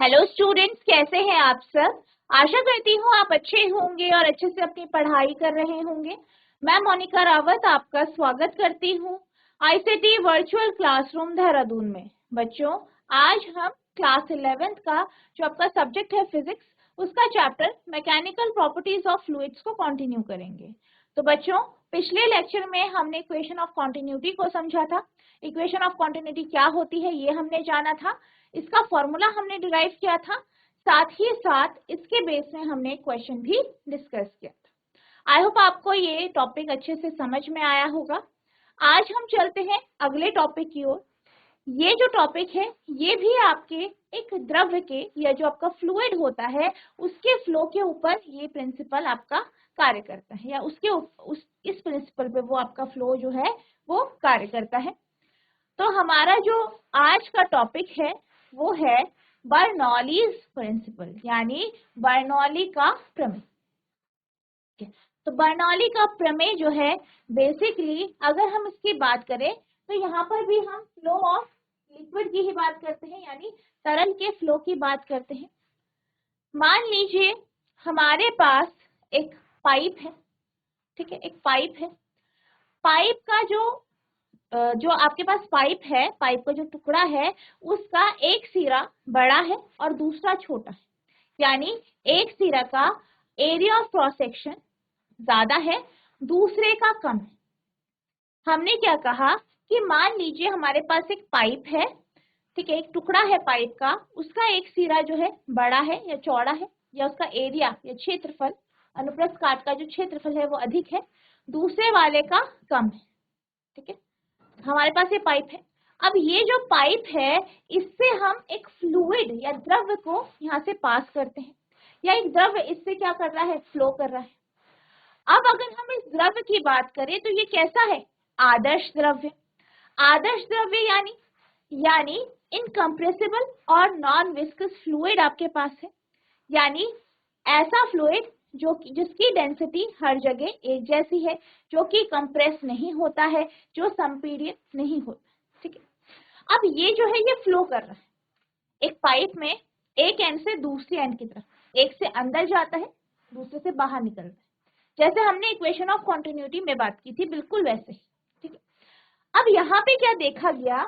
Hello students, कैसे हैं आप सब। आशा करती हूँ आप अच्छे होंगे और अच्छे से अपनी पढ़ाई कर रहे होंगे। मैं मोनिका रावत आपका स्वागत करती हूँ आईसीटी वर्चुअल क्लासरूम देहरादून में। बच्चों, आज हम क्लास 11th का जो आपका सब्जेक्ट है फिजिक्स, उसका chapter mechanical properties of fluids को कंटिन्यू करेंगे। तो बच्चों, पिछले लेक्चर में हमने इक्वेशन ऑफ कॉन्टिन्यूटी को समझा था। इक्वेशन ऑफ कॉन्टिन्यूटी क्या होती है ये हमने जाना था, इसका फॉर्मूला हमने डिराइव किया था, साथ ही साथ इसके बेस में हमने क्वेश्चन भी डिस्कस किया था। आई होप आपको ये टॉपिक अच्छे से समझ में आया होगा। आज हम चलते हैं अगले टॉपिक की ओर। ये जो टॉपिक है ये भी आपके एक द्रव्य के या जो आपका फ्लूइड होता है उसके फ्लो के ऊपर ये प्रिंसिपल आपका कार्य करता है, या इस प्रिंसिपल पे वो आपका फ्लो जो है वो कार्य करता है। तो हमारा जो आज का टॉपिक है वो है बर्नौलीज प्रिंसिपल, यानी बर्नौली का प्रमेय। तो बर्नौली का प्रमेय जो है बेसिकली अगर हम इसकी बात करें तो यहाँ पर भी हम फ्लो ऑफ लिक्विड की ही बात करते हैं, यानी तरल के फ्लो की बात करते हैं। मान लीजिए हमारे पास एक पाइप है, ठीक है, एक पाइप है। पाइप का जो आपके पास पाइप है, पाइप का जो टुकड़ा है उसका एक सिरा बड़ा है और दूसरा छोटा है, यानी एक सिरा का एरिया ऑफ क्रॉस सेक्शन ज्यादा है, दूसरे का कम है। हमने क्या कहा कि मान लीजिए हमारे पास एक पाइप है, ठीक है, एक टुकड़ा है पाइप का, उसका एक सिरा जो है बड़ा है या चौड़ा है, या उसका एरिया या क्षेत्रफल, अनुप्रस्थ काट का जो क्षेत्रफल है वो अधिक है, दूसरे वाले का कम है। ठीक है, हमारे पास ये पाइप है। अब ये जो पाइप है इससे हम एक फ्लूइड या द्रव्य को यहाँ से पास करते हैं, या एक द्रव्य इससे क्या कर रहा है, फ्लो कर रहा है। अब अगर हम इस द्रव्य की बात करें तो ये कैसा है, आदर्श द्रव्य। आदर्श द्रव्य यानी इनकम्प्रेसिबल और नॉन विस्कस फ्लूइड आपके पास है, यानी ऐसा फ्लूइड जिसकी डेंसिटी हर जगह एक जैसी है, जो कि कंप्रेस नहीं होता है, जो संपीड़ित नहीं होता। ठीक है, अब ये जो है ये फ्लो कर रहा है एक पाइप में, एक एंड से दूसरी एंड की तरफ, एक से अंदर जाता है, दूसरे से बाहर निकलता है, जैसे हमने इक्वेशन ऑफ कॉन्टिन्यूटी में बात की थी, बिल्कुल वैसे ही। ठीक है, अब यहाँ पे क्या देखा गया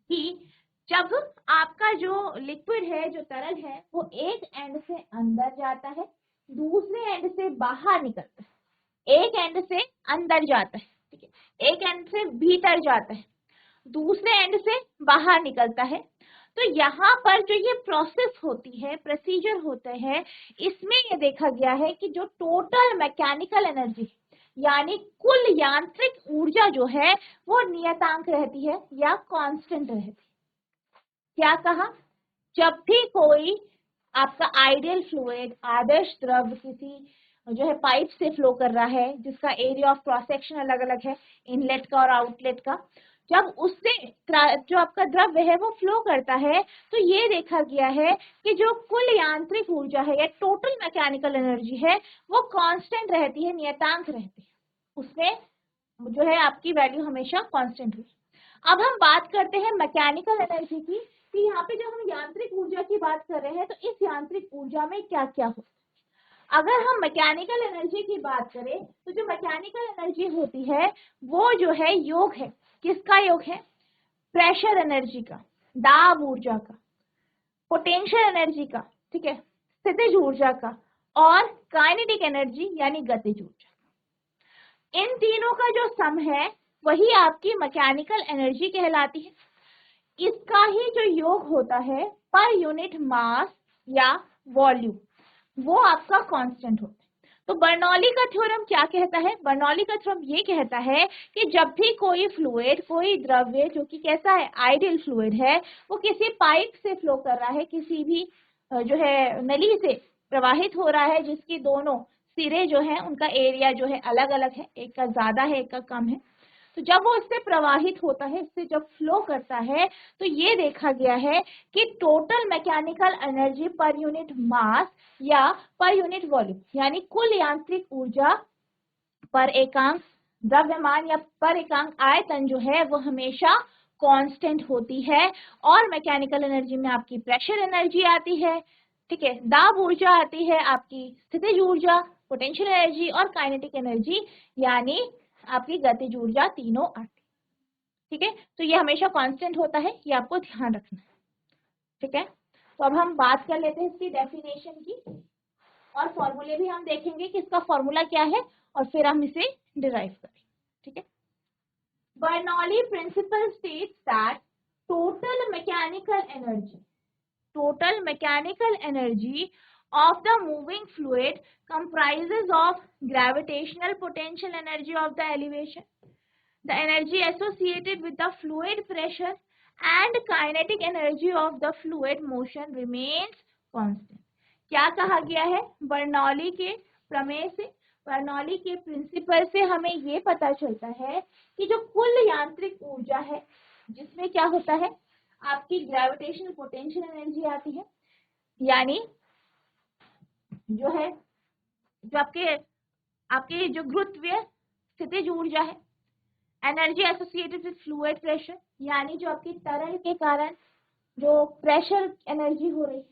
कि जब आपका जो लिक्विड है, जो तरल है, वो एक एंड से अंदर जाता है, दूसरे एंड से बाहर निकलता है। एक एंड से अंदर जाता है, ठीक है, एक एंड से भीतर जाता है, दूसरे एंड से बाहर निकलता है। तो यहाँ पर जो ये प्रोसेस होती है, प्रोसीजर होते हैं, इसमें ये देखा गया है कि जो टोटल मैकेनिकल एनर्जी यानी कुल यांत्रिक ऊर्जा जो है वो नियतांक रहती है या कांस्टेंट रहती है। क्या कहा, जब भी कोई आपका आइडियल फ्लूइड, आदर्श द्रव किसी जो है पाइप से फ्लो कर रहा है, जिसका एरिया ऑफ क्रॉस सेक्शन अलग अलग है, इनलेट का और आउटलेट का, जब उससे जो आपका द्रव्य है वो फ्लो करता है, तो ये देखा गया है कि जो कुल यांत्रिक ऊर्जा है या टोटल मैकेनिकल एनर्जी है वो कांस्टेंट रहती है, नियतांक रहती है, उसमें जो है आपकी वैल्यू हमेशा कांस्टेंट हुई। अब हम बात करते हैं मैकेनिकल एनर्जी की, कि यहाँ पे जब हम यांत्रिक ऊर्जा की बात कर रहे हैं तो इस यांत्रिक ऊर्जा में क्या क्या हो। अगर हम मैकेनिकल एनर्जी की बात करें तो जो मैकेनिकल एनर्जी होती है वो जो है योग है, किसका योग है, प्रेशर एनर्जी का, दाब ऊर्जा का, पोटेंशियल एनर्जी का, ठीक है, स्थितिज ऊर्जा का, और काइनेटिक एनर्जी यानी गतिज ऊर्जा। इन तीनों का जो सम है वही आपकी मैकेनिकल एनर्जी कहलाती है। इसका ही जो योग होता है पर यूनिट मास या वॉल्यूम, वो आपका कांस्टेंट होता है। तो बर्नौली का थ्योरम क्या कहता है, बर्नौली का थ्योरम ये कहता है कि जब भी कोई फ्लूइड, कोई द्रव्य जो कि कैसा है, आइडियल फ्लूइड है, वो किसी पाइप से फ्लो कर रहा है, किसी भी जो है नली से प्रवाहित हो रहा है, जिसकी दोनों सिरे जो है उनका एरिया जो है अलग अलग है, एक का ज्यादा है एक का कम है, तो जब वो इससे प्रवाहित होता है, इससे जब फ्लो करता है, तो ये देखा गया है कि total mechanical energy per unit mass या पर यूनिट वॉल्यूम, यानी कुल यांत्रिक ऊर्जा पर एकांक द्रव्यमान या पर एकांक आयतन जो है वो हमेशा कांस्टेंट होती है, और मैकेनिकल एनर्जी में आपकी प्रेशर एनर्जी आती है, ठीक है, दाब ऊर्जा आती है, आपकी स्थितिज ऊर्जा, पोटेंशियल एनर्जी और काइनेटिक एनर्जी यानी आपकी गतिज ऊर्जा, तीनों आती है, ठीक है। तो ये हमेशा कांस्टेंट होता है, ये आपको ध्यान रखना है, ठीक है। तो अब हम बात कर लेते हैं इसकी डेफिनेशन की, और फॉर्मूले भी हम देखेंगे कि इसका फॉर्मूला क्या है, और फिर हम इसे डिराइव करेंगे, ठीक है। Bernoulli principle states that total mechanical energy of the moving fluid comprises of gravitational potential energy of the elevation, the energy associated with the fluid pressure, and kinetic energy of the fluid motion remains constant. क्या कहा गया है Bernoulli के प्रमेय से, Bernoulli के principal से हमें ये पता चलता है कि जो कुल यांत्रिक ऊर्जा है, जिसमें क्या होता है, आपकी ग्रेविटेशनल पोटेंशियल एनर्जी आती है, यानी जो है, जो आपके जो गुरुत्वीय स्थितिज ऊर्जा है, energy associated with fluid pressure, यानी जो आपकी तरल के कारण जो प्रेशर एनर्जी हो रही है,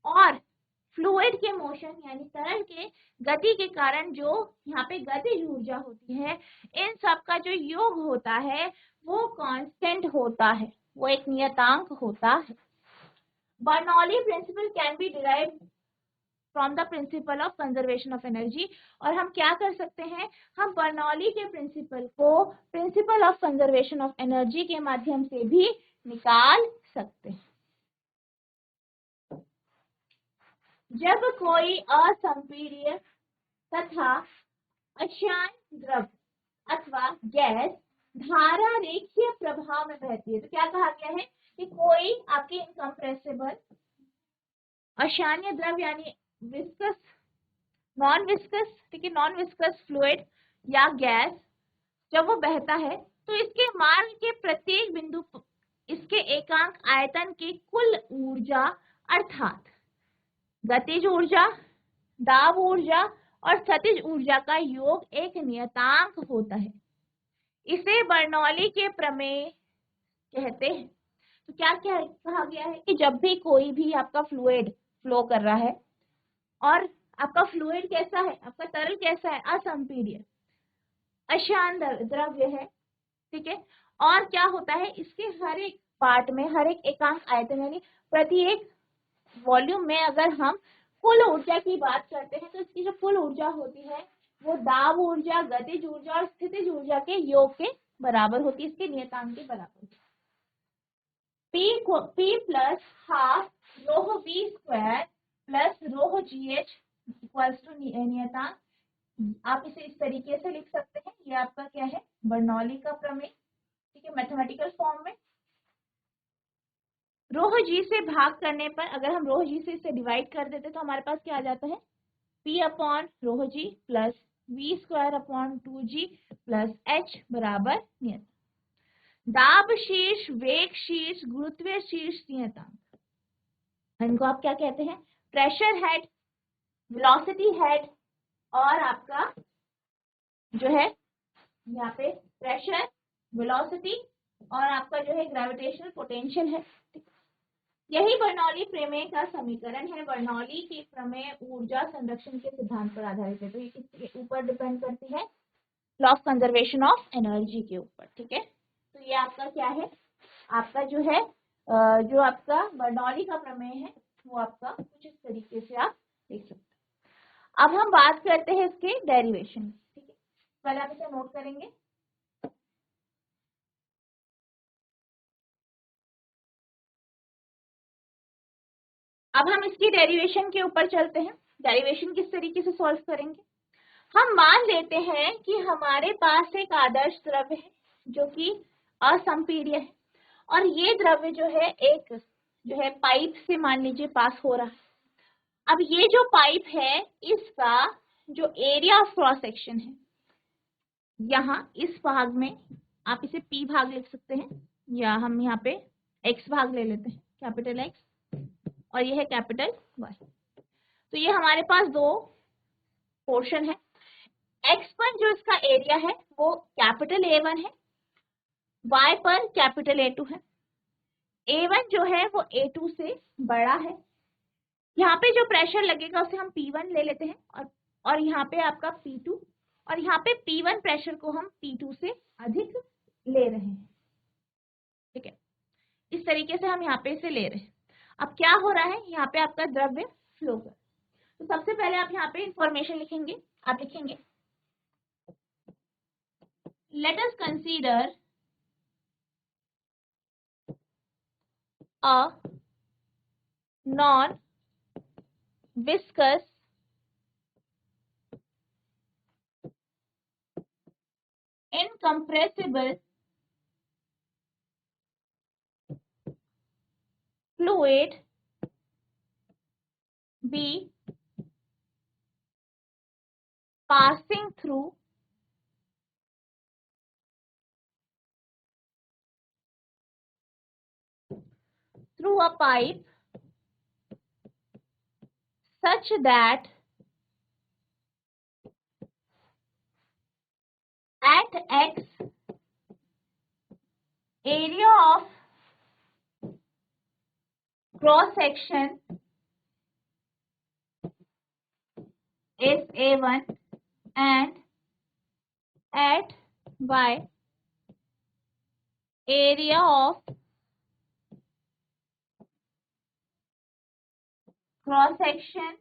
और फ्लूइड के मोशन यानी तरल के गति के कारण जो यहाँ पे गतिज ऊर्जा होती है, इन सब का जो योग होता है वो कांस्टेंट होता है, वो एक नियतांक होता है। Bernoulli principle can be derived from the principle of conservation of energy, और हम क्या कर सकते हैं, हम बर्नौली के प्रिंसिपल को principal of conservation of energy के माध्यम से भी निकाल सकते हैं। जब कोई असंपीड्य तथा अशांत द्रव अथवा गैस धारा रेखीय प्रभाव में बहती है, तो क्या कहा गया है कि कोई आपके इनकम्प्रेसिबल अशान्य द्रव यानी विस्कस, नॉन विस्कस, ठीक है, नॉन विस्कस फ्लूइड या गैस जब वो बहता है तो इसके मार्ग के प्रत्येक बिंदु इसके एकांक आयतन की कुल ऊर्जा अर्थात गतिज ऊर्जा, दाब ऊर्जा और स्थितिज ऊर्जा का योग एक नियतांक होता है। इसे बर्नौली के प्रमेय कहते हैं। तो क्या क्या कहा गया है कि जब भी कोई भी आपका फ्लूइड फ्लो कर रहा है, और आपका फ्लूइड कैसा है, आपका तरल कैसा है, असंपीड्य अशांत द्रव्य है, ठीक है, और क्या होता है, इसके हर एक पार्ट में, हर एक एकांक आयतन यानी प्रत्येक वॉल्यूम में अगर हम कुल ऊर्जा की बात करते हैं, तो इसकी जो कुल ऊर्जा होती है वो दाब ऊर्जा, गतिज ऊर्जा और स्थितिज ऊर्जा के योग के बराबर होती है, इसके नियतांक के बराबर। P plus half rho V square plus rho GH equals to नियतांक, आप इसे इस तरीके से लिख सकते हैं, ये आपका क्या है, बर्नौली का प्रमेय, ठीक है, मैथमेटिकल फॉर्म में। रोह जी से भाग करने पर, अगर हम रोह जी से इसे डिवाइड कर देते तो हमारे पास क्या आ जाता है, P upon rho g plus V square upon 2G plus H बराबर नियतांक। दाब शीर्ष, वेग शीर्ष, गुरुत्वीय शीर्ष नियतांक, इनको आप क्या कहते हैं, प्रेशर हेड, वेलोसिटी हेड, और आपका जो है यहाँ पे प्रेशर, वेलोसिटी और आपका जो है ग्रेविटेशनल पोटेंशियल है। यही बर्नौली प्रमेय का समीकरण है। बर्नौली की प्रमेय ऊर्जा संरक्षण के सिद्धांत पर आधारित है, तो ये किसके ऊपर डिपेंड करती है, law of conservation of energy के ऊपर, ठीक है। तो ये आपका क्या है, आपका जो है जो आपका बर्नौली का प्रमेय है वो आपका कुछ इस तरीके से आप देख सकते हैं। अब हम बात करते हैं इसके डेरिवेशन, ठीक है, पहले आप इसे नोट करेंगे। अब हम इसकी डेरिवेशन के ऊपर चलते हैं। डेरिवेशन किस तरीके से सॉल्व करेंगे, हम मान लेते हैं कि हमारे पास एक आदर्श द्रव्य है जो कि असंपीड्य है, और ये द्रव्य जो है एक जो है पाइप से मान लीजिए पास हो रहा है। अब ये जो पाइप है इसका जो एरिया ऑफ क्रॉस सेक्शन है, यहाँ इस भाग में आप इसे P भाग लिख सकते हैं, या हम यहाँ पे X भाग ले लेते हैं, कैपिटल X, और ये है कैपिटल Y। तो ये हमारे पास दो पोर्शन है। X पर जो इसका एरिया है वो कैपिटल A1 है, y पर कैपिटल A2 है, A1 जो है वो A2 से बड़ा है। यहाँ पे जो प्रेशर लगेगा उसे हम P1 ले लेते हैं, और यहाँ पे आपका P2, और यहाँ पे P1 प्रेशर को हम P2 से अधिक ले रहे हैं। ठीक है, इस तरीके से हम यहाँ पे इसे ले रहे हैं। अब क्या हो रहा है, यहाँ पे आपका द्रव्य फ्लो कर, तो सबसे पहले आप यहाँ पे इंफॉर्मेशन लिखेंगे। आप लिखेंगे let us consider a non viscous incompressible fluid be passing through a pipe such that at X area of cross section is A1 and at Y area of cross section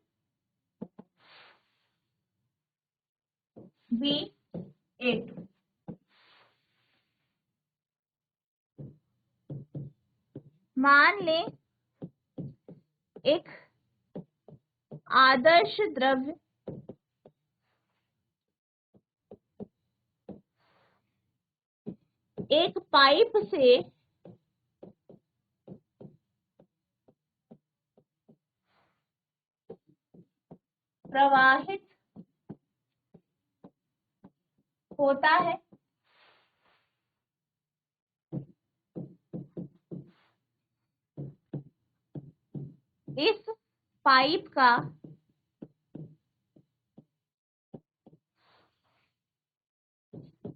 B A2। मान लें एक आदर्श द्रव्य एक pipe से प्रवाहित होता है। इस पाइप का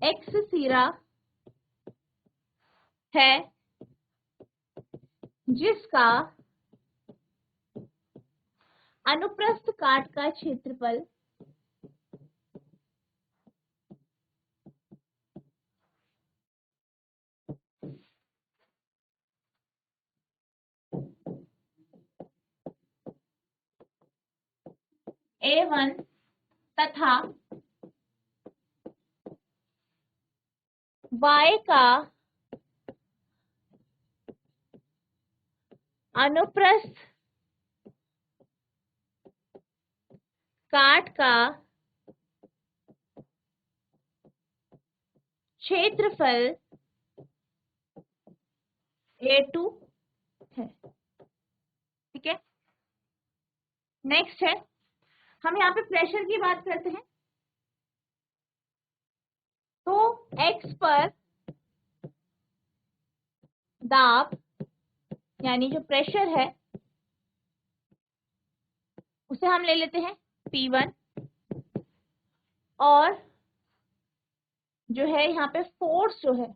एक्स सिरा है जिसका अनुप्रस्थ काट का क्षेत्रफल A1 तथा Y का अनुप्रस्थ काट का क्षेत्रफल A2 है। ठीक है, नेक्स्ट है, हम यहाँ पे प्रेशर की बात करते हैं। तो X पर दाब यानी जो प्रेशर है उसे हम ले लेते हैं P1, और जो है यहाँ पे फोर्स जो है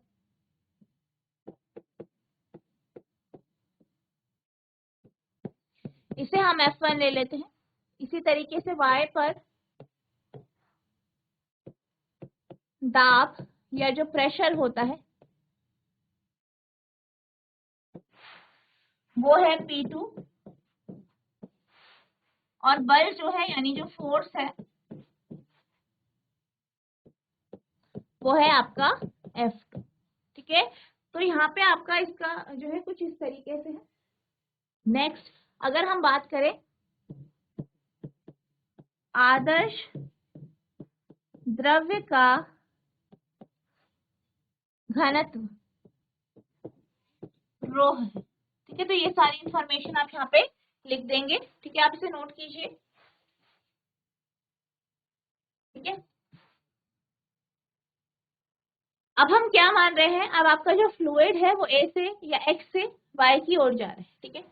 इसे हम F1 ले लेते हैं। इसी तरीके से Y पर दाब या जो प्रेशर होता है वो है P2, और बल जो है यानी जो फोर्स है वो है आपका F2। ठीक है, तो यहाँ पे आपका इसका जो है कुछ इस तरीके से है। नेक्स्ट, अगर हम बात करें आदर्श द्रव्य का घनत्व रो है। ठीक है, तो ये सारी इंफॉर्मेशन आप यहाँ पे लिख देंगे। ठीक है, आप इसे नोट कीजिए। ठीक है, अब हम क्या मान रहे हैं, अब आपका जो फ्लूइड है वो A से या X से Y की ओर जा रहा है। ठीक है,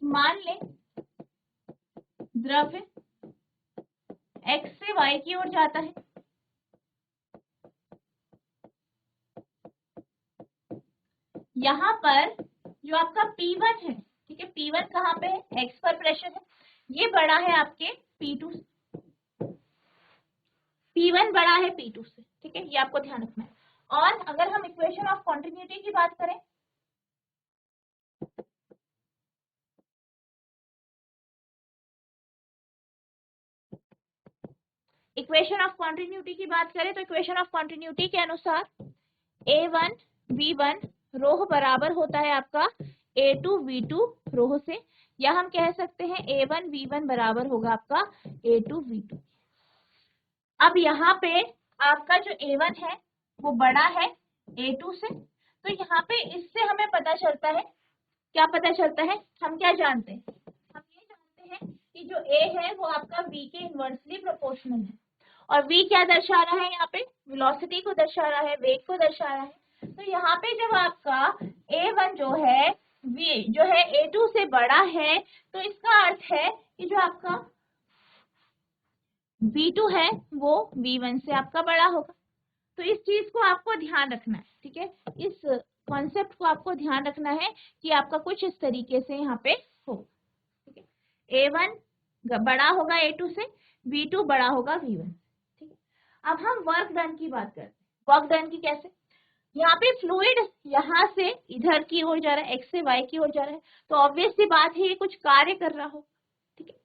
मान लें द्रव्य X से Y की ओर जाता है, यहाँ पर जो आपका P1 है, ठीक है, P1 कहाँ पे है, x पर प्रेशर है, ये बड़ा है आपके P2 से, P1 बड़ा है P2 से, ठीक है, ये आपको ध्यान रखना है। और अगर हम इक्वेशन ऑफ कॉन्टिन्यूटी की बात करें, इक्वेशन ऑफ कॉन्टिन्यूटी की बात करें तो इक्वेशन ऑफ कॉन्टिन्यूटी के अनुसार A1 V1 रो बराबर होता है आपका A2 V2 रो से, या हम कह सकते हैं A1 V1 बराबर होगा आपका A2 V2। अब यहाँ पे आपका जो A1 है वो बड़ा है A2 से, तो यहाँ पे इससे हमें पता चलता है, क्या पता चलता है, हम क्या जानते हैं, हम ये जानते हैं कि जो A है वो आपका V के इनवर्सली प्रोपोर्शनल है, और V क्या दर्शा रहा है, यहाँ पे वेलोसिटी को दर्शा रहा है, वेग को दर्शा रहा है। तो यहाँ पे जब आपका A1 जो है V जो है A2 से बड़ा है, तो इसका अर्थ है कि जो आपका V2 है वो V1 से आपका बड़ा होगा। तो इस चीज को आपको ध्यान रखना है, ठीक है, इस कॉन्सेप्ट को आपको ध्यान रखना है कि आपका कुछ इस तरीके से यहाँ पे हो, ठीक है, A1 बड़ा होगा A2 से, V2 बड़ा होगा V1, ठीक है। अब हम वर्क डन की बात करते हैं। वर्क डन की कैसे, यहाँ पे फ्लूइड यहाँ से इधर की ओर जा रहा है, x से y की ओर जा रहा है, तो ऑब्वियस सी बात है ये कुछ कार्य कर रहा हो, ठीक है।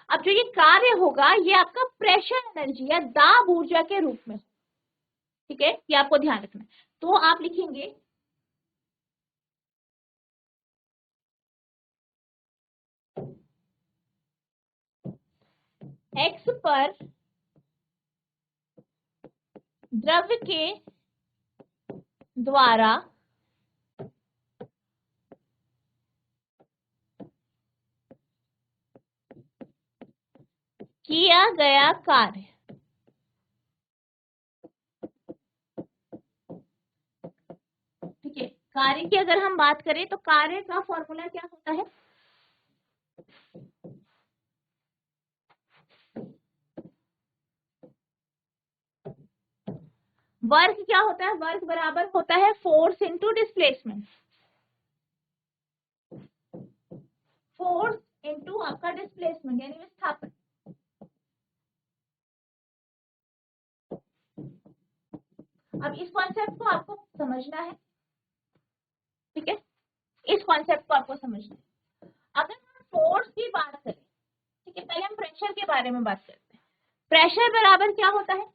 अब जो ये कार्य होगा ये आपका प्रेशर एनर्जी या दाब ऊर्जा के रूप में, ठीक है, ये आपको ध्यान रखना है। तो आप लिखेंगे x पर द्रव के द्वारा किया गया कार्य, ठीक है, कार्य की अगर हम बात करें तो कार्य का फॉर्मूला क्या होता है, वर्क क्या होता है, वर्क बराबर होता है force into displacement, force into आपका डिस्प्लेसमेंट यानी विस्थापन। अब इस कॉन्सेप्ट को आपको समझना है, ठीक है, इस कॉन्सेप्ट को आपको समझना है। अगर हम फोर्स की बात करें, ठीक है, पहले हम प्रेशर के बारे में बात करते हैं। प्रेशर बराबर क्या होता है,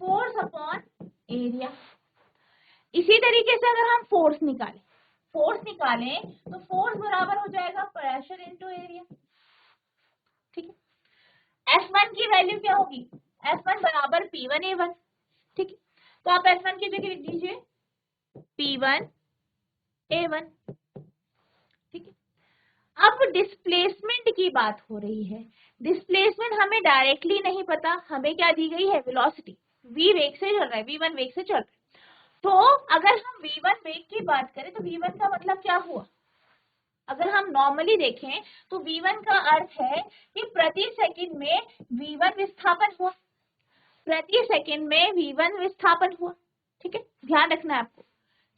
फोर्स अपॉन एरिया। इसी तरीके से अगर हम फोर्स निकालें तो फोर्स बराबर हो जाएगा प्रेशर इनटू एरिया, ठीक है। F1 की वैल्यू क्या होगी, F1 बराबर P1 A1, ठीक है, तो आप F1 की जगह लिख दीजिए P1 A1, ठीक है। अब डिस्प्लेसमेंट की बात हो रही है, डिस्प्लेसमेंट हमें डायरेक्टली नहीं पता, हमें क्या दी गई है, वेलोसिटी, v वेग से चल रहा है, v1 वेग से चल रहा है। तो अगर हम v1 वेग की बात करें तो v1 का मतलब क्या हुआ, अगर हम नॉर्मली देखें तो v1 का अर्थ है कि प्रति सेकंड में v1 विस्थापन हुआ, प्रति सेकंड में v1 विस्थापन हुआ, ठीक है, ध्यान रखना है आपको।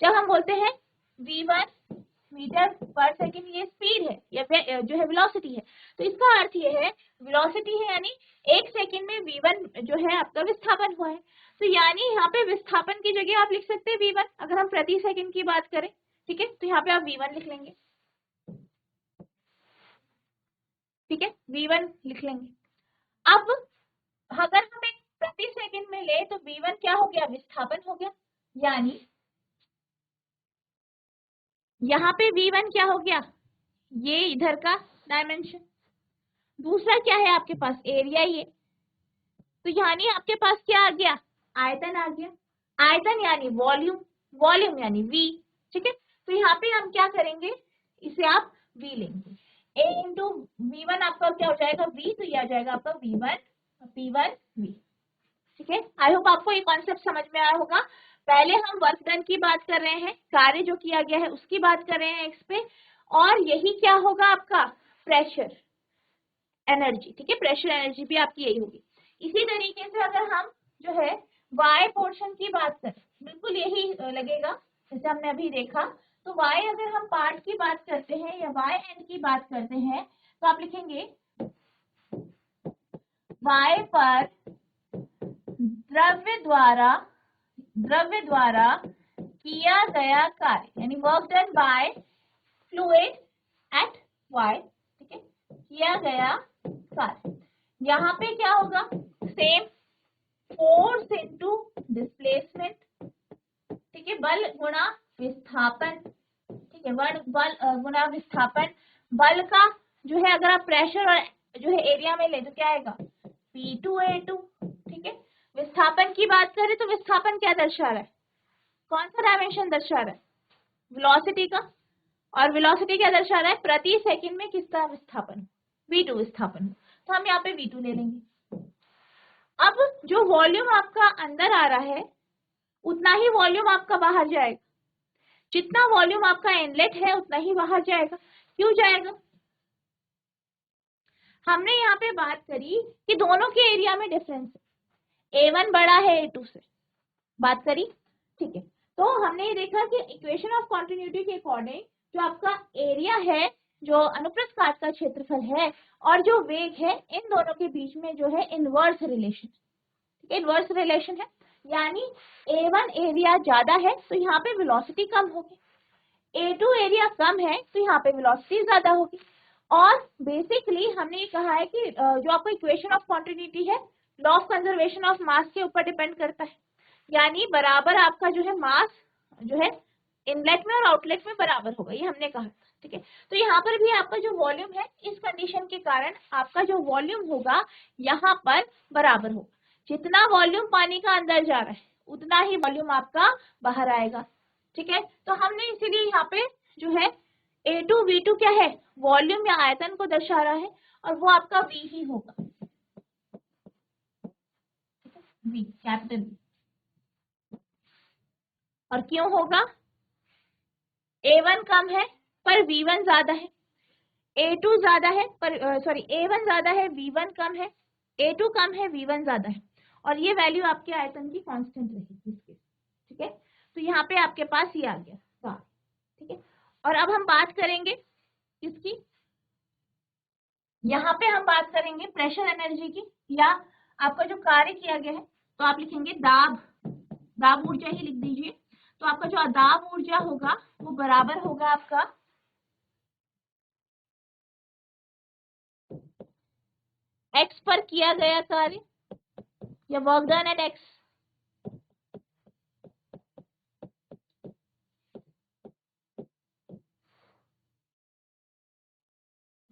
जब हम बोलते हैं v1 मीटर पर सेकंड, ये स्पीड है या जो है वेलोसिटी है, तो इसका अर्थ ये है वेलोसिटी है यानी एक सेकंड में v1 जो है आपका विस्थापन हुआ है। तो यानी यहाँ पे विस्थापन की जगह आप लिख सकते हैं v1, अगर हम प्रति सेकंड की बात करें, ठीक है, तो यहाँ पे आप v1 लिख लेंगे, ठीक है, v1 लिख लेंगे। अब अगर हम एक प्रति सेकंड में ले तो v1 क्या हो गया, विस्थापन हो गया, यानी यहाँ पे v1 क्या हो गया, ये इधर का डायमेंशन। दूसरा क्या है आपके पास, एरिया ये, तो यानी आपके पास क्या आ गया, आयतन आ गया, आयतन यानी वॉल्यूम, वॉल्यूम यानी v, ठीक है। तो यहाँ पे हम क्या करेंगे, इसे आप v लेंगे, a इंटू v1 आपका क्या हो जाएगा v, तो ये आ जाएगा आपका v1 p1 v, ठीक है। आई होप आपको ये कॉन्सेप्ट समझ में आया होगा। पहले हम वर्क डन की बात कर रहे हैं, कार्य जो किया गया है उसकी बात कर रहे हैं एक्स पे, और यही क्या होगा आपका प्रेशर एनर्जी, ठीक है, प्रेशर एनर्जी भी आपकी यही होगी। इसी तरीके से अगर हम जो है वाई पोर्शन की बात करें, बिल्कुल यही लगेगा जैसे हमने अभी देखा तो y अगर हम पार्ट की बात करते हैं या y एंड की बात करते हैं तो आप लिखेंगे y पर द्रव्य द्वारा किया गया कार्य, यानी work done by fluid at y, ठीक है, किया गया कार्य। यहाँ पे क्या होगा, सेम फोर्स इनटू डिस्प्लेसमेंट, ठीक है, बल गुणा विस्थापन, ठीक है, बल गुणा विस्थापन। बल का जो है अगर आप प्रेशर और जो है एरिया में ले तो क्या आएगा, P2A2, ठीक है। विस्थापन की बात करें तो विस्थापन क्या दर्शा रहा है, कौन सा डायमेंशन दर्शा रहा है, वेलोसिटी का, और वेलोसिटी क्या दर्शा रहा है, प्रति सेकंड में किसका विस्थापन, V2 विस्थापन। तो हम यहाँ पे V2 ले लेंगे। अब जो वॉल्यूम आपका अंदर आ रहा है उतना ही वॉल्यूम आपका बाहर जाएगा, जितना वॉल्यूम आपका इनलेट है उतना ही बाहर जाएगा। क्यों जाएगा, हमने यहाँ पे बात करी कि दोनों के एरिया में डिफरेंस है, A1 बड़ा है A2 से, बात करी, ठीक है। तो हमने ये देखा कि इक्वेशन ऑफ कॉन्टिन्यूटी के अकॉर्डिंग जो आपका एरिया है, जो अनुप्रस्थ काट का क्षेत्रफल है और जो वेग है, इन दोनों के बीच में जो है इनवर्स रिलेशन, इनवर्स रिलेशन है, यानी A1 एरिया ज्यादा है तो यहाँ पे वेलोसिटी कम होगी, A2 एरिया कम है तो यहाँ पे वेलोसिटी ज्यादा होगी। और बेसिकली हमने ये कहा है कि जो आपको इक्वेशन ऑफ कॉन्टिन्यूटी है, law of conservation of mass के ऊपर डिपेंड करता है, यानी बराबर आपका जो है मास जो है इनलेट में और आउटलेट में बराबर होगा, ये हमने कहा, ठीक है। तो यहाँ पर भी आपका जो वॉल्यूम है, इस कंडीशन के कारण आपका जो वॉल्यूम होगा यहाँ पर बराबर होगा, जितना वॉल्यूम पानी का अंदर जा रहा है उतना ही वॉल्यूम आपका बाहर आएगा, ठीक है। तो हमने इसीलिए यहाँ पे जो है A2 V2 क्या है, वॉल्यूम या आयतन को दर्शा रहा है, और वो आपका V ही होगा, V, कैपिटल V। और क्यों होगा, A1 कम है पर V1 ज्यादा है, A2 ज्यादा है पर A1 ज्यादा है, V1 कम है, A2 कम है, V1 ज्यादा है, और ये वैल्यू आपके आयतन की कांस्टेंट रहेगी इसके, ठीक है। तो यहाँ पे आपके पास ये आ गया, ठीक है। और अब हम बात करेंगे किसकी, यहाँ पे हम बात करेंगे प्रेशर एनर्जी की, या आपका जो कार्य किया गया है, तो आप लिखेंगे दाब ऊर्जा ही लिख दीजिए। तो आपका जो दाब ऊर्जा होगा वो बराबर होगा आपका x पर किया गया कार्य या work done at x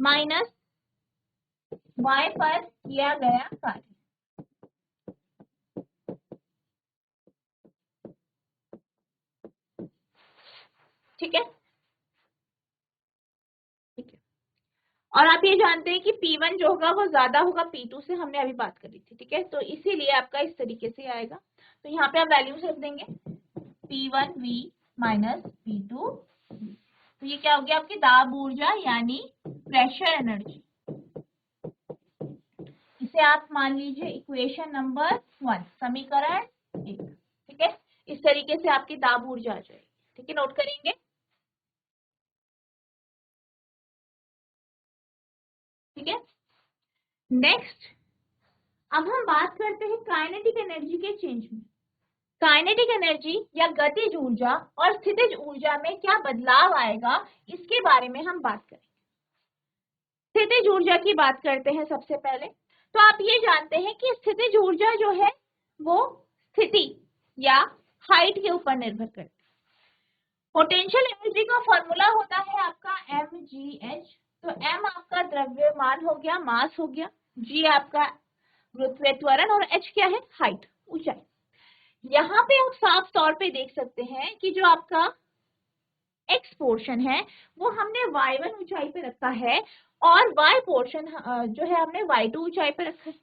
minus y पर किया गया कार्य, ठीक है, ठीक है। और आप ये जानते हैं कि P1 जो होगा वो ज्यादा होगा P2 से, हमने अभी बात करी थी, ठीक है। तो इसीलिए आपका इस तरीके से आएगा। तो यहाँ पे आप वैल्यूज रख देंगे, P1V माइनस P2, तो ये क्या हो गया आपकी दाब ऊर्जा यानी प्रेशर एनर्जी। इसे आप मान लीजिए इक्वेशन नंबर 1, समीकरण 1, ठीक है। इस तरीके से आपकी दाब ऊर्जा आ जाएगी, ठीक है, नोट करेंगे, ठीक है। नेक्स्ट अब हम बात करते हैं काइनेटिक एनर्जी के चेंज में। काइनेटिक एनर्जी या गतिज ऊर्जा और स्थितिज ऊर्जा में क्या बदलाव आएगा, इसके बारे में हम बात करेंगे। स्थितिज ऊर्जा की बात करते हैं सबसे पहले। तो आप ये जानते हैं कि स्थितिज ऊर्जा जो है वो स्थिति या हाइट के ऊपर निर्भर करती है। पोटेंशियल एनर्जी का फॉर्मूला होता है आपका mgh। तो m आपका द्रव्यमान हो गया, मास हो गया, g आपका गुरुत्वीय त्वरण, और h क्या है, हाइट, ऊंचाई। यहाँ पे आप साफ तौर पे देख सकते हैं कि जो आपका x पोर्शन है वो हमने y1 ऊंचाई पे रखा है, और y पोर्शन जो है हमने y2 ऊंचाई पे रखा है।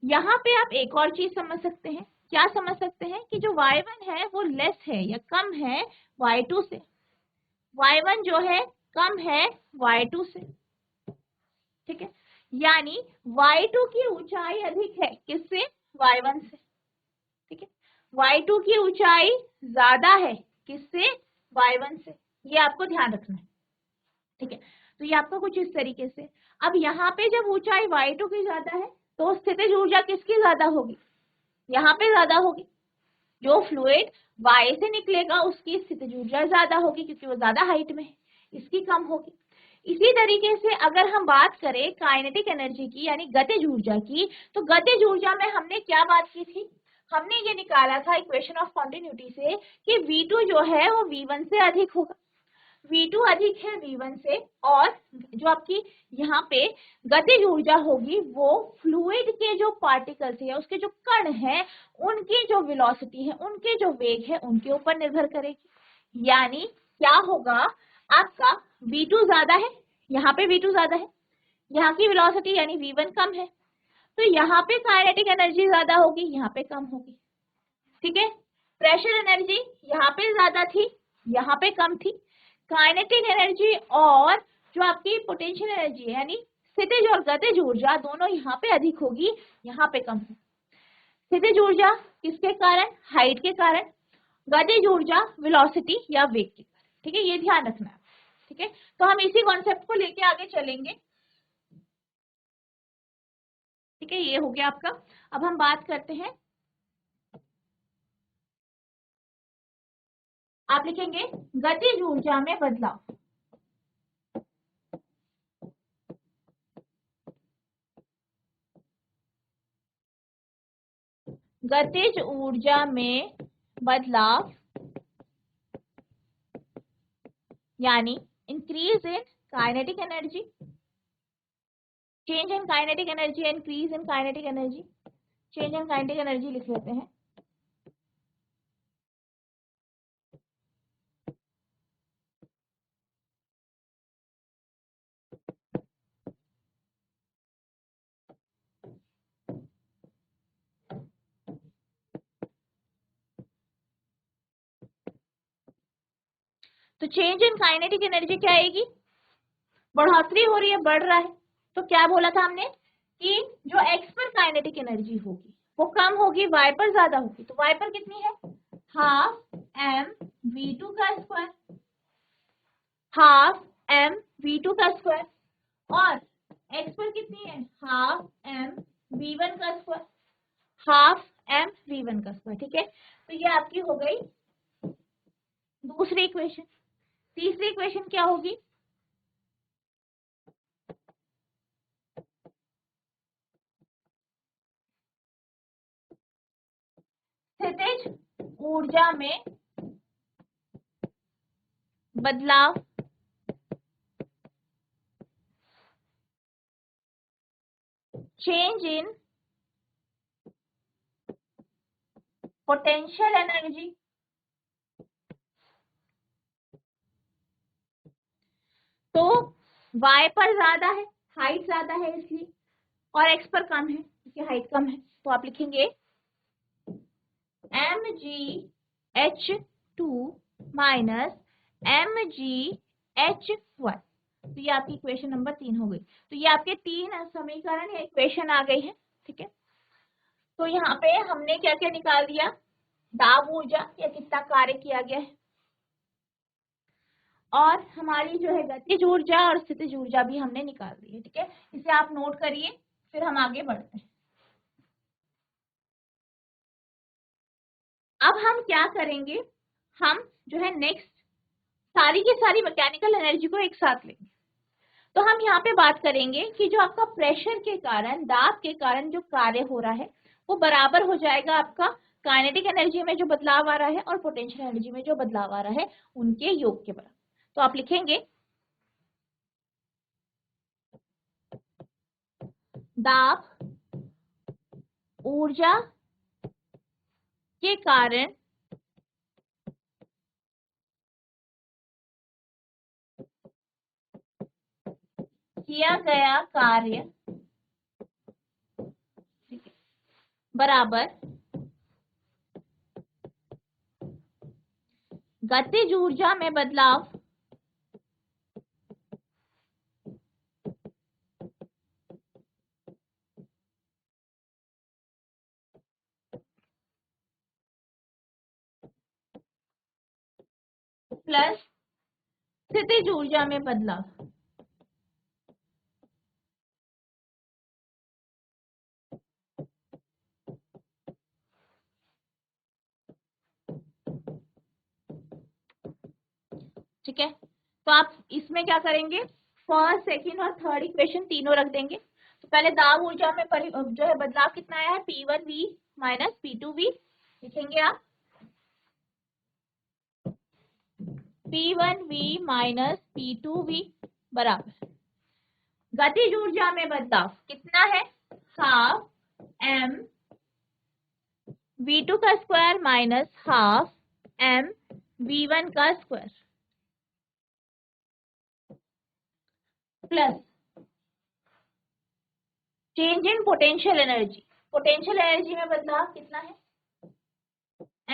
यहाँ पे आप एक और चीज समझ सकते हैं, क्या समझ सकते हैं कि जो y1 है वो लेस है या कम है y2 से, y1 जो है कम है y2 से, ठीक है, यानी y2 की ऊंचाई अधिक है किससे, y1 से, ठीक है, y2 की ऊंचाई ज्यादा है किससे, y1 से, ये आपको ध्यान रखना है, ठीक है। तो ये आपका कुछ इस तरीके से। अब यहाँ पे जब ऊंचाई y2 की ज्यादा है तो स्थितिज ऊर्जा किसकी ज्यादा होगी, यहाँ पे ज्यादा होगी। जो फ्लूइड y से निकलेगा उसकी स्थितिज ऊर्जा ज्यादा होगी क्योंकि वो ज्यादा हाइट में है, इसकी कम होगी। इसी तरीके से अगर हम बात करें काइनेटिक एनर्जी की यानी गतिज ऊर्जा की, तो गतिज ऊर्जा में हमने क्या बात की थी, हमने ये निकाला था इक्वेशन ऑफ कॉन्टिन्यूटी से कि V2 जो है वो V1 से अधिक होगा, V2 अधिक है V1 से, और जो आपकी यहाँ पे गतिज ऊर्जा होगी वो फ्लूइड के जो पार्टिकल्स है, उसके जो कण है, उनकी जो वेलोसिटी है, उनके जो वेग है, उनके ऊपर निर्भर करेगी। यानी क्या होगा, आपका V2 ज्यादा है, यहाँ पे V2 ज्यादा है, यहाँ की वेलोसिटी यानी V1 कम है, तो यहाँ पे काइनेटिक एनर्जी ज्यादा होगी, यहाँ पे कम होगी, ठीक है। प्रेशर एनर्जी यहाँ पे ज्यादा थी, यहाँ पे कम थी। काइनेटिक एनर्जी और जो आपकी पोटेंशियल एनर्जी है यानी स्थितिज और गतिज ऊर्जा दोनों यहाँ पे अधिक होगी, यहाँ पे कम होगी। स्थितिज ऊर्जा किसके कारण, हाइट के कारण, गतिज ऊर्जा वेलोसिटी या वेग के कारण, ठीक है, ये ध्यान रखना है, ठीक है। तो हम इसी कॉन्सेप्ट को लेके आगे चलेंगे, ठीक है। ये हो गया आपका। अब हम बात करते हैं, आप लिखेंगे गतिज ऊर्जा में बदलाव। गतिज ऊर्जा में बदलाव यानी increase in kinetic energy, change in kinetic energy, increase in kinetic energy, change in kinetic energy लिख लेते हैं। तो चेंज इन काइनेटिक एनर्जी क्या आएगी, बढ़ोतरी हो रही है, बढ़ रहा है, तो क्या बोला था हमने कि जो एक्स पर काइनेटिक एनर्जी होगी वो कम होगी, वाई पर ज्यादा होगी। तो वाई पर कितनी है, हाफ एम V2 का स्क्वायर, हाफ एम V2 का स्क्वायर, और एक्स पर कितनी है, हाफ एम V1 का स्क्वायर, हाफ एम V1 का स्क्वायर, ठीक है। तो ये आपकी हो गई दूसरी इक्वेशन। तीसरी इक्वेशन क्या होगी, स्थितिज ऊर्जा में बदलाव चेंज इन पोटेंशियल एनर्जी, तो y पर ज्यादा है, हाइट ज्यादा है इसलिए, और x पर कम है क्योंकि हाइट कम है। तो आप लिखेंगे mgh2 माइनस mgh1। तो ये आपकी इक्वेशन नंबर 3 हो गई। तो ये आपके 3 समीकरण या इक्वेशन आ गई है, ठीक है। तो यहाँ पे हमने क्या क्या निकाल दिया, दाब ऊर्जा या कितना कार्य किया गया है, और हमारी जो है गतिज ऊर्जा और स्थितिज ऊर्जा भी हमने निकाल दी है, ठीक है। इसे आप नोट करिए, फिर हम आगे बढ़ते हैं। अब हम क्या करेंगे, हम जो है नेक्स्ट सारी की सारी मैकेनिकल एनर्जी को एक साथ लेंगे। तो हम यहाँ पे बात करेंगे कि जो आपका प्रेशर के कारण, दाब के कारण जो कार्य हो रहा है वो बराबर हो जाएगा आपका काइनेटिक एनर्जी में जो बदलाव आ रहा है और पोटेंशियल एनर्जी में जो बदलाव आ रहा है उनके योग के बराबर। तो आप लिखेंगे दाब ऊर्जा के कारण किया गया कार्य बराबर गतिज ऊर्जा में बदलाव प्लस स्थितिज ऊर्जा में बदलाव। ठीक है, तो आप इसमें क्या करेंगे, फर्स्ट, सेकंड और थर्ड इक्वेशन तीनों रख देंगे। तो पहले दाब ऊर्जा में जो है बदलाव कितना आया है, P1V माइनस P2V। लिखेंगे आप P1V माइनस P2V बराबर गतिज ऊर्जा में बदलाव कितना है, हाफ m V2 का square minus half m V1 का square plus change in potential energy. Potential energy में बदलाव कितना है,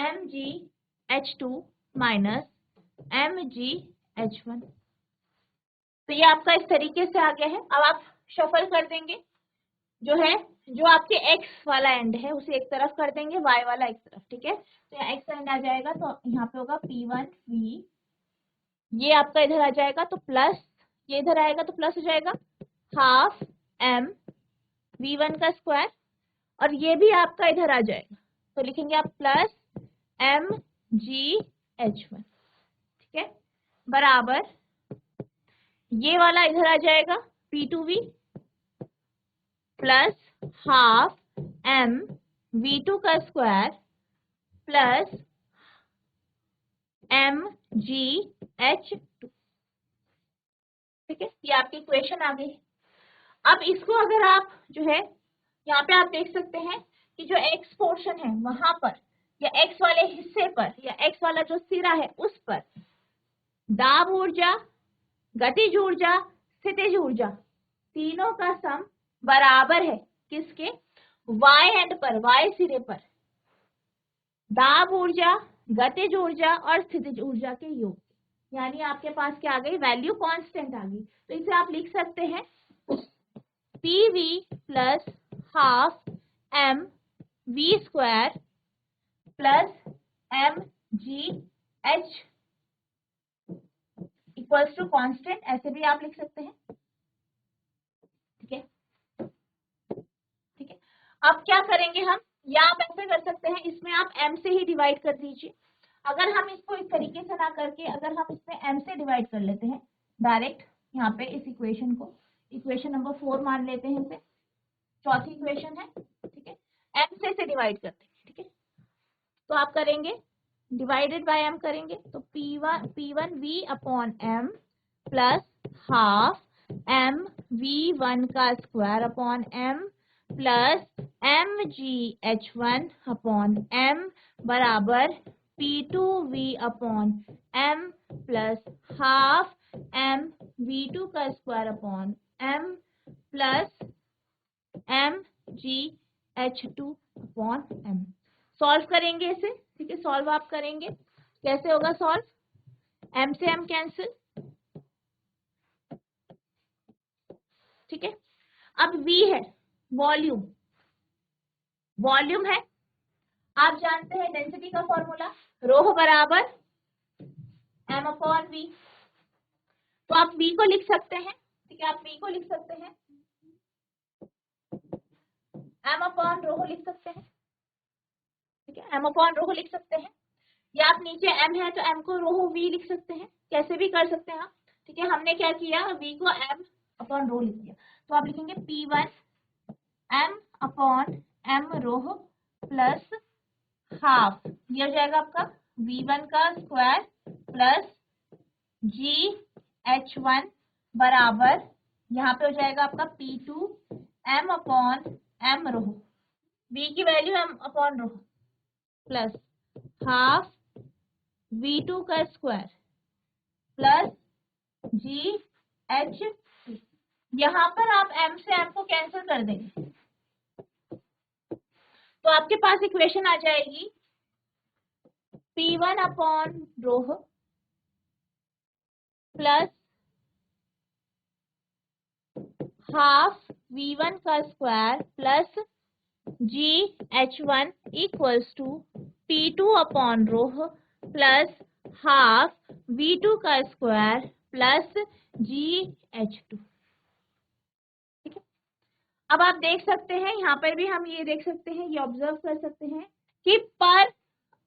mgH2 माइनस mgH1। तो ये आपका इस तरीके से आ गया है। अब आप शफल कर देंगे, जो है जो आपके x वाला एंड है उसे एक तरफ कर देंगे, y वाला एक तरफ। ठीक है, तो यहाँ x एंड आ जाएगा तो यहाँ पे होगा P1V, ये आपका इधर आ जाएगा तो प्लस, ये इधर आएगा तो प्लस हो जाएगा हाफ m V1 का स्क्वायर, और ये भी आपका इधर आ जाएगा तो लिखेंगे आप प्लस mgH1। ठीक है, बराबर ये वाला इधर आ जाएगा P2V plus half m V2 का स्क्वायर प्लस mgH2। ठीक है, ये आपकी इक्वेशन आ गई। अब इसको अगर आप जो है यहाँ पे आप देख सकते हैं कि जो x पोर्शन है वहां पर, या x वाले हिस्से पर, या x वाला जो सिरा है उस पर दाब ऊर्जा, गतिज ऊर्जा, स्थितिज ऊर्जा तीनों का सम बराबर है किसके, y एंड पर, y सिरे पर दाब ऊर्जा, गतिज ऊर्जा और स्थितिज ऊर्जा के योग। यानी आपके पास क्या आ गई, वैल्यू कांस्टेंट आ गई। तो इसे आप लिख सकते हैं PV plus half m V square plus mgH equals to constant, ऐसे भी आप लिख सकते हैं। ठीक है, ठीक है। अब क्या करेंगे हम, या आप ऐसे कर सकते हैं, इसमें आप m से ही डिवाइड कर दीजिए। अगर हम इसको इस तरीके से ना करके, अगर हम इसमें m से डिवाइड कर लेते हैं डायरेक्ट, यहाँ पे इस इक्वेशन को इक्वेशन नंबर 4 मान लेते हैं, इसे चौथी इक्वेशन है। ठीक है, m से डिवाइड करते हैं। ठीक है, तो आप करेंगे डिवाइडेड बाय m करेंगे तो P1V upon m plus half m V1 का square upon m plus mgH1 upon m बराबर P2V upon m plus half m V2 का square upon m plus mgH2 upon m। Solve करेंगे इसे। ठीक है, solve आप करेंगे, कैसे होगा सॉल्व, m से m कैंसिल। ठीक है, अब v है वॉल्यूम, वॉल्यूम है, आप जानते हैं डेंसिटी का फॉर्मूला रो बराबर m अपॉन v। तो आप v को लिख सकते हैं। ठीक है, आप v को लिख सकते हैं m अपॉन रो लिख सकते हैं। ठीक है, m अपॉन रो लिख सकते हैं, या आप नीचे m है तो m को रो v लिख सकते हैं, कैसे भी कर सकते हैं आप। ठीक है, हमने क्या किया, v को m अपॉन रो लिख दिया, तो आप लिखेंगे P1 m अपॉन m रो प्लस हाफ, ये हो जाएगा आपका V1 का स्क्वायर प्लस GH1 बराबर, यहाँ पे हो जाएगा आपका P2 m अपॉन m रो, v की value m upon rho plus half V2 का स्क्वायर प्लस GH। यहाँ पर आप m से m को कैंसिल कर देंगे तो आपके पास इक्वेशन आ जाएगी P1 upon rho plus half V1 का square plus GH1 equals to P2 upon rho plus half V2 का स्क्वायर प्लस GH2। ठीक है, अब आप देख सकते हैं यहाँ पर भी हम ये देख सकते हैं, ये ऑब्जर्व कर सकते हैं कि पर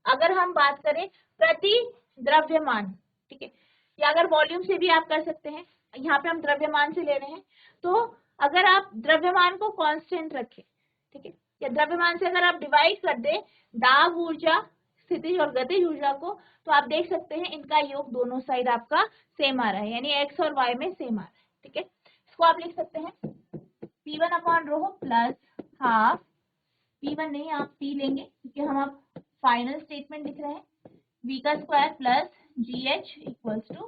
अगर हम बात करें प्रति द्रव्यमान, ठीक है, या अगर वॉल्यूम से भी आप कर सकते हैं, यहाँ पे हम द्रव्यमान से ले रहे हैं, तो अगर आप द्रव्यमान को कांस्टेंट रखें, ठीक है, या द्रव्यमान से अगर आप डिवाइड कर दें दाब ऊर्जा, स्थितिज और गतिज ऊर्जा को, तो आप देख सकते हैं इनका योग दोनों साइड आपका सेम आ रहा है, यानी एक्स और वाई में सेम आ रहा है। ठीक है, इसको आप लिख सकते हैं P1 upon rho plus half, P1 नहीं आप P लेंगे क्योंकि हम अब फाइनल स्टेटमेंट लिख रहे हैं, V का square plus GH equals to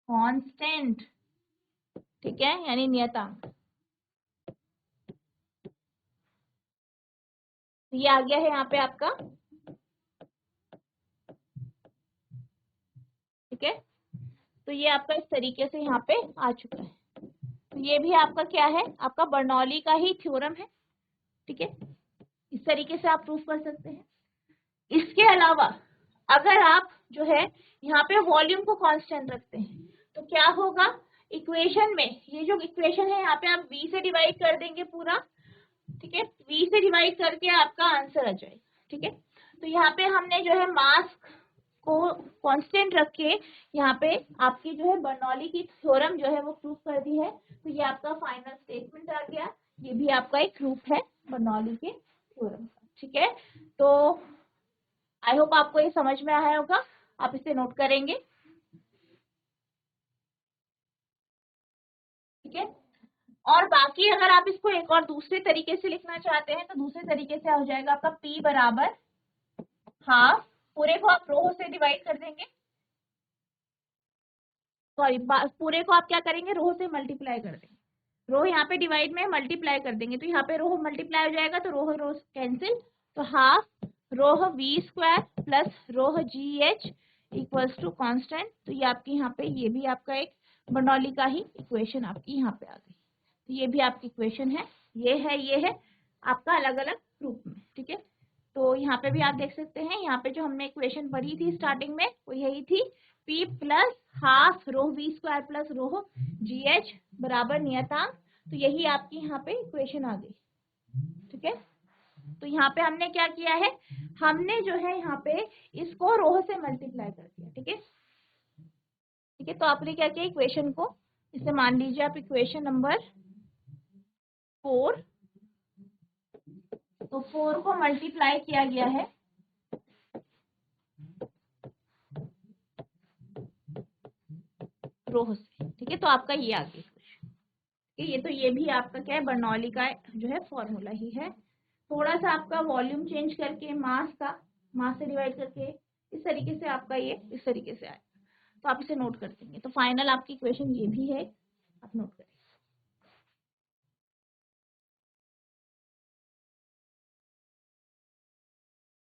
constant. ठीक है, यानी नियतांक। ये आ गया है यहाँ पे आपका। ठीक है, तो ये आपका इस तरीके से यहाँ पे आ चुका है। तो ये भी आपका क्या है, आपका बर्नौली का ही थ्योरम है। ठीक है, इस तरीके से आप प्रूफ कर सकते हैं। इसके अलावा अगर आप जो है यहाँ पे वॉल्यूम को कांस्टेंट रखते हैं तो क्या होगा, इक्वेशन में ये जो इक्वेशन है यहाँ पे आप v से डिवाइड कर देंगे पूरा। ठीक है, v से डिवाइड करके आपका आंसर आ जाएगा। ठीक है, तो यहाँ पे हमने जो है मास को कांस्टेंट रख के यहाँ पे आपकी जो है बर्नौली की थ्योरम जो है वो प्रूफ कर दी है। तो ये आपका फाइनल स्टेटमेंट आ गया, ये भी आपका एक प्रूफ है बर्नौली के थ्योरम का। ठीक है, तो आई होप आपको ये समझ में आया होगा, आप इसे नोट करेंगे। ठीक है, और बाकी अगर आप इसको एक और दूसरे तरीके से लिखना चाहते हैं तो दूसरे तरीके से हो जाएगा आपका P बराबर हाफ, पूरे को आप रो से डिवाइड कर देंगे, सॉरी पूरे को आप क्या करेंगे, रो से मल्टीप्लाई कर देंगे। रो यहाँ पे डिवाइड में मल्टीप्लाई कर देंगे, तो यहाँ पे रो मल्टीप्लाई हो जाएगा, तो रो कैंसिल, तो half rho V square plus rho GH equals to constant. तो ये आपकी यहाँ पे ये भी आपका एक बर्नौली का ही इक्वेशन आपकी यहाँ पे आ गई। तो ये भी आपकी इक्वेशन है, ये है आपका अलग अलग रूप में। ठीक है, तो यहाँ पे भी आप देख सकते हैं, यहाँ पे जो हमने इक्वेशन पढ़ी थी स्टार्टिंग में वो यही थी, P plus half rho V square plus rho GH बराबर नियतांक। तो यही आपकी यहाँ पे इक्वेशन आ गई। ठीक है, तो यहाँ पे हमने क्या किया है, हमने जो है यहाँ पे इसको रो से मल्टीप्लाई कर दिया। ठीक है, ठीक है, तो आपने क्या किया, इक्वेशन को, इसे मान लीजिए आप इक्वेशन नंबर 4, तो 4 को मल्टीप्लाई किया गया है रो से। ठीक है, तो आपका ये आ गया इक्वेशन। ये तो ये भी आपका क्या है, बर्नौली का जो है फॉर्मूला ही है, थोड़ा सा आपका वॉल्यूम चेंज करके मास से डिवाइड करके इस तरीके से आपका ये इस तरीके से आएगा। तो आप इसे नोट कर देंगे, तो फाइनल आपकी इक्वेशन ये भी है, आप नोट करें।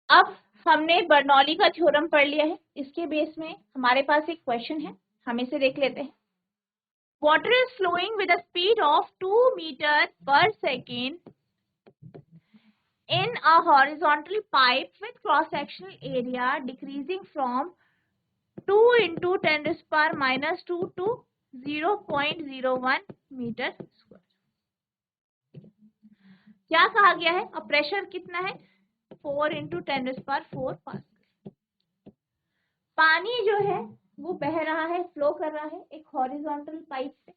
अब हमने बर्नौली का थ्योरम पढ़ लिया है, इसके बेस में हमारे पास एक क्वेश्चन है, हम इसे देख लेते हैं। Water is flowing with a speed of 2 metre per second in a horizontal pipe with cross-sectional area decreasing from 2 into 10 raised power minus 2 to 0.01 metre square. क्या कहा गया है, अब प्रेशर कितना है, 4 into 10 raised power 4 पास्कल। पानी जो है वो बह रहा है, फ्लो कर रहा है एक हॉरिजॉन्टल पाइप से।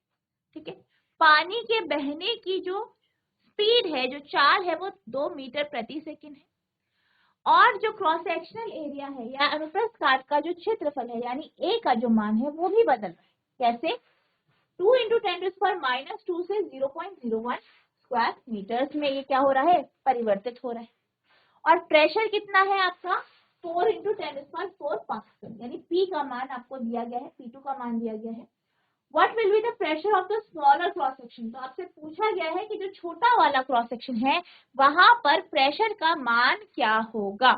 ठीक है, पानी के बहने की जो स्पीड है, जो चाल है, वो 2 मीटर प्रति सेकेंड है, और जो क्रॉस सेक्शनल एरिया है या अनुप्रस्थ काट का जो क्षेत्रफल है यानी ए का जो मान है वो भी बदल रहा है। कैसे, 2 into 10⁻² से 0.01 स्क्वायर मीटर्स में ये क्या हो रहा है, परिवर्तित हो रहा है। और प्रेशर कितना है आपका, 4 into 10⁴ पास्कल, यानी P का मान आपको दिया गया है, P2 का मान दिया गया है। What will be the pressure of the smaller cross section? तो आपसे पूछा गया है कि जो छोटा वाला क्रॉस सेक्शन है वहां पर प्रेशर का मान क्या होगा,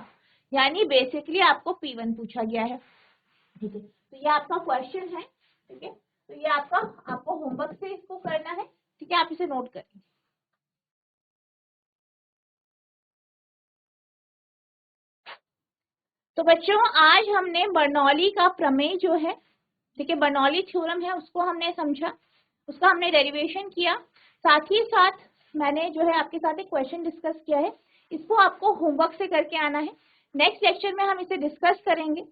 यानी बेसिकली आपको P1 पूछा गया है। ठीक है, तो ये आपका क्वेश्चन है। ठीक है, तो ये आपको होमवर्क से इसको करना है। ठीक है, आप इसे नोट करें। तो तो बच्चों आज हमने बर्नौली का प्रमेय जो है, ठीक है, बर्नौली थ्योरम है, उसको हमने समझा, उसका हमने डेरिवेशन किया। साथ ही साथ मैंने जो है आपके साथ एक क्वेश्चन डिस्कस किया है, इसको आपको होमवर्क से करके आना है। नेक्स्ट लेक्चर में हम इसे डिस्कस करेंगे।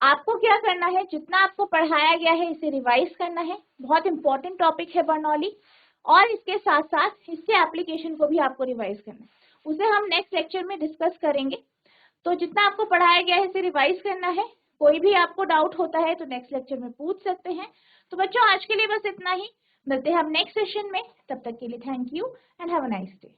आपको क्या करना है, जितना आपको पढ़ाया गया है इसे रिवाइज करना है, बहुत इंपॉर्टेंट टॉपिक है बर्नौली, और इसके साथ साथ इसके एप्लीकेशन को भी आपको रिवाइज करना है, उसे हम नेक्स्ट लेक्चर में डिस्कस करेंगे। तो जितना आपको पढ़ाया गया है इसे रिवाइज करना है। कोई भी आपको डाउट होता है तो नेक्स्ट लेक्चर में पूछ सकते हैं। तो बच्चों आज के लिए बस इतना ही, मिलते हैं हम नेक्स्ट सेशन में, तब तक के लिए thank you and have a nice day.